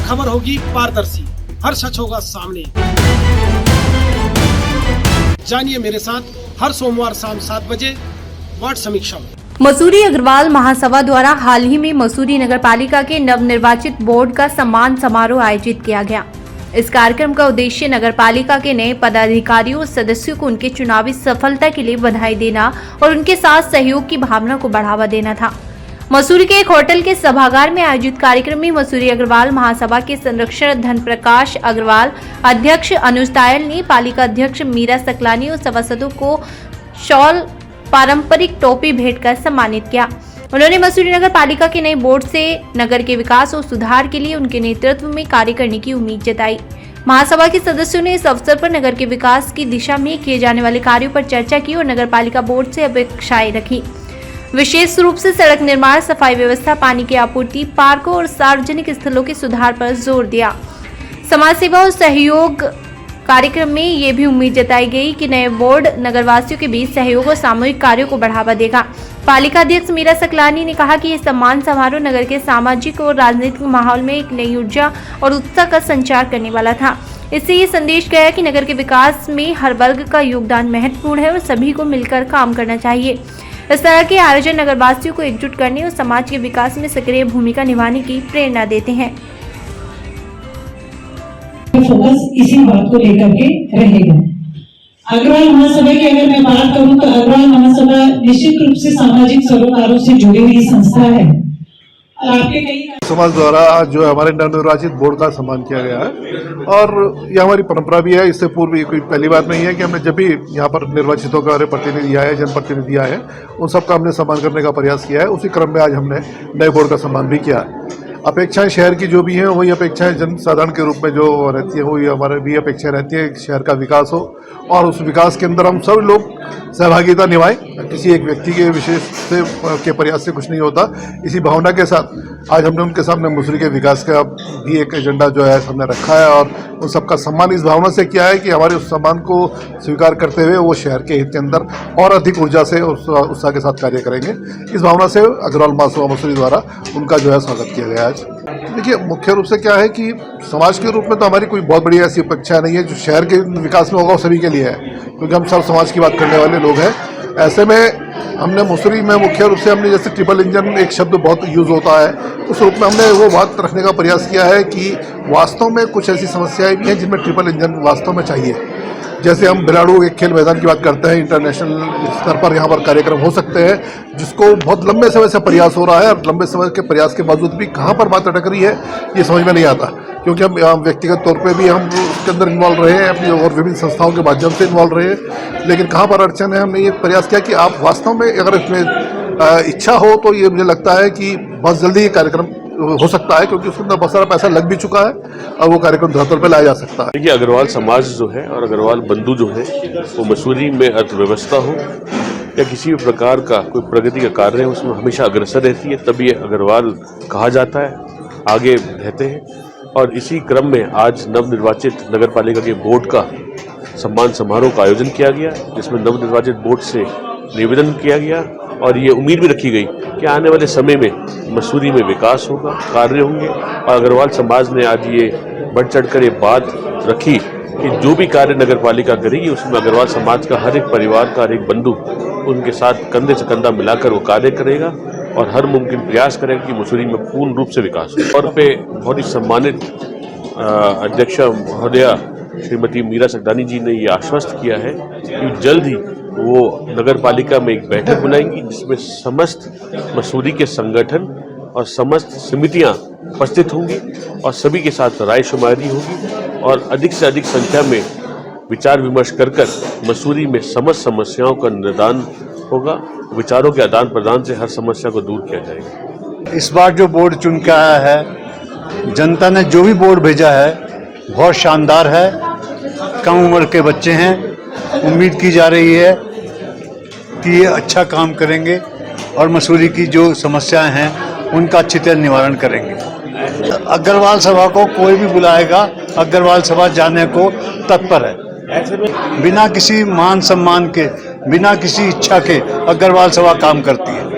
खबर होगी पारदर्शी, हर सच होगा सामने। जानिए मेरे साथ हर सोमवार शाम 7 बजे वार्ड समीक्षा में। मसूरी अग्रवाल महासभा द्वारा हाल ही में मसूरी नगर पालिका के नवनिर्वाचित बोर्ड का सम्मान समारोह आयोजित किया गया। इस कार्यक्रम का उद्देश्य नगर पालिका के नए पदाधिकारियों और सदस्यों को उनके चुनावी सफलता के लिए बधाई देना और उनके साथ सहयोग की भावना को बढ़ावा देना था। मसूरी के एक होटल के सभागार में आयोजित कार्यक्रम में मसूरी अग्रवाल महासभा के संरक्षक धन प्रकाश अग्रवाल, अध्यक्ष अनुज तायल ने पालिका अध्यक्ष मीरा सकलानी और सभासदों को शॉल, पारंपरिक टोपी भेंट कर सम्मानित किया। उन्होंने मसूरी नगर पालिका के नए बोर्ड से नगर के विकास और सुधार के लिए उनके नेतृत्व में कार्य करने की उम्मीद जताई। महासभा के सदस्यों ने इस अवसर पर नगर के विकास की दिशा में किए जाने वाले कार्यों पर चर्चा की और नगर पालिका बोर्ड से अपेक्षाएं रखी। विशेष रूप से सड़क निर्माण, सफाई व्यवस्था, पानी की आपूर्ति, पार्कों और सार्वजनिक स्थलों के सुधार पर जोर दिया। समाज सेवा और सहयोग कार्यक्रम में ये भी उम्मीद जताई गई कि नए बोर्ड नगरवासियों के बीच सहयोग और सामूहिक कार्यों को बढ़ावा देगा। पालिका अध्यक्ष मीरा सकलानी ने कहा कि यह सम्मान समारोह नगर के सामाजिक और राजनीतिक माहौल में एक नई ऊर्जा और उत्साह का संचार करने वाला था। इससे ये संदेश गया कि नगर के विकास में हर वर्ग का योगदान महत्वपूर्ण है और सभी को मिलकर काम करना चाहिए। इस तरह के आयोजन नगरवासियों को एकजुट करने और समाज के विकास में सक्रिय भूमिका निभाने की प्रेरणा देते हैं। फोकस इसी बात को लेकर के रहेगा। अग्रवाल महासभा की अगर मैं बात करूं तो अग्रवाल महासभा निश्चित रूप से सामाजिक सरोकारों से जुड़ी हुई संस्था है और आपके कई समाज द्वारा आज जो हमारे नवनिर्वाचित बोर्ड का सम्मान किया गया है और यह हमारी परंपरा भी है। इससे पूर्व ये कोई पहली बार नहीं है कि हमने जब भी यहाँ पर निर्वाचित होकर प्रतिनिधि आए, जनप्रतिनिधि आए, उन सबका हमने सम्मान करने का प्रयास किया है। उसी क्रम में आज हमने नए बोर्ड का सम्मान भी किया है। अपेक्षाएं शहर की जो भी हैं वही अपेक्षाएं जन साधारण के रूप में जो रहती है वही हमारे भी अपेक्षाएं रहती है। शहर का विकास हो और उस विकास के अंदर हम सब लोग सहभागिता निभाएं। किसी एक व्यक्ति के विशेष से के प्रयास से कुछ नहीं होता। इसी भावना के साथ आज हमने उनके सामने मसूरी के विकास का भी एक एजेंडा जो है हमने रखा है और उन सबका सम्मान इस भावना से किया है कि हमारे उस सम्मान को स्वीकार करते हुए वो शहर के हित के अंदर और अधिक ऊर्जा से उत्साह के साथ कार्य करेंगे। इस भावना से अग्रवाल महासभा मसूरी द्वारा उनका जो है स्वागत किया गया है। देखिए, मुख्य रूप से क्या है कि समाज के रूप में तो हमारी कोई बहुत बड़ी ऐसी अपेक्षा नहीं है। जो शहर के विकास में होगा वो सभी के लिए है, क्योंकि हम सब समाज की बात करने वाले लोग हैं। ऐसे में हमने मसूरी में मुख्य रूप से हमने जैसे ट्रिपल इंजन एक शब्द बहुत यूज़ होता है, उस रूप में हमने वो बात रखने का प्रयास किया है कि वास्तव में कुछ ऐसी समस्याएं भी हैं जिनमें ट्रिपल इंजन वास्तव में चाहिए। जैसे हम बिलाड़ू एक खेल मैदान की बात करते हैं, इंटरनेशनल स्तर पर यहाँ पर कार्यक्रम हो सकते हैं, जिसको बहुत लंबे समय से प्रयास हो रहा है और लंबे समय के प्रयास के बावजूद भी कहाँ पर बात अटक रही है ये समझ में नहीं आता, क्योंकि हम व्यक्तिगत तौर पे भी हम उसके अंदर इन्वॉल्व रहे हैं, अपनी और विभिन्न संस्थाओं के माध्यम से इन्वॉल्व रहे हैं, लेकिन कहाँ पर अड़चन है हमने ये प्रयास किया कि आप वास्तव में अगर इसमें इच्छा हो तो ये मुझे लगता है कि बहुत जल्दी ये कार्यक्रम हो सकता है, क्योंकि उसके अंदर बहुत सारा पैसा लग भी चुका है और वो कार्यक्रम धरातल पर लाया जा सकता है। देखिए, अग्रवाल समाज जो है और अग्रवाल बंधु जो है वो मसूरी में अर्थव्यवस्था हो या किसी भी प्रकार का कोई प्रगति का कार्य है उसमें हमेशा अग्रसर रहती है, तभी अग्रवाल कहा जाता है, आगे रहते हैं। और इसी क्रम में आज नवनिर्वाचित नगर पालिका के बोर्ड का सम्मान समारोह का आयोजन किया गया, जिसमें नवनिर्वाचित बोर्ड से निवेदन किया गया और ये उम्मीद भी रखी गई कि आने वाले समय में मसूरी में विकास होगा, कार्य होंगे। और अग्रवाल समाज ने आज ये बढ़ चढ़कर ये बात रखी कि जो भी कार्य नगर पालिका करेगी उसमें अग्रवाल समाज का हर एक परिवार का हर एक बंधु उनके साथ कंधे से कंधा मिलाकर वो कार्य करेगा और हर मुमकिन प्रयास करेगा कि मसूरी में पूर्ण रूप से विकास हो। और पे बहुत ही सम्मानित अध्यक्ष महोदया श्रीमती मीरा सकलानी जी ने ये आश्वस्त किया है कि जल्द ही वो नगर पालिका में एक बैठक बुलाएंगी जिसमें समस्त मसूरी के संगठन और समस्त समितियां उपस्थित होंगी और सभी के साथ राय शुमारी होगी और अधिक से अधिक संख्या में विचार विमर्श कर मसूरी में समस्त समस्याओं का निदान होगा। विचारों के आदान प्रदान से हर समस्या को दूर किया जाएगा। इस बार जो बोर्ड चुन के आया है, जनता ने जो भी बोर्ड भेजा है बहुत शानदार है। कम उम्र के बच्चे हैं, उम्मीद की जा रही है कि ये अच्छा काम करेंगे और मसूरी की जो समस्याएं हैं उनका अच्छी तरह निवारण करेंगे। अग्रवाल सभा को कोई भी बुलाएगा, अग्रवाल सभा जाने को तत्पर है। ऐसे में बिना किसी मान सम्मान के, बिना किसी इच्छा के अग्रवाल सभा काम करती है।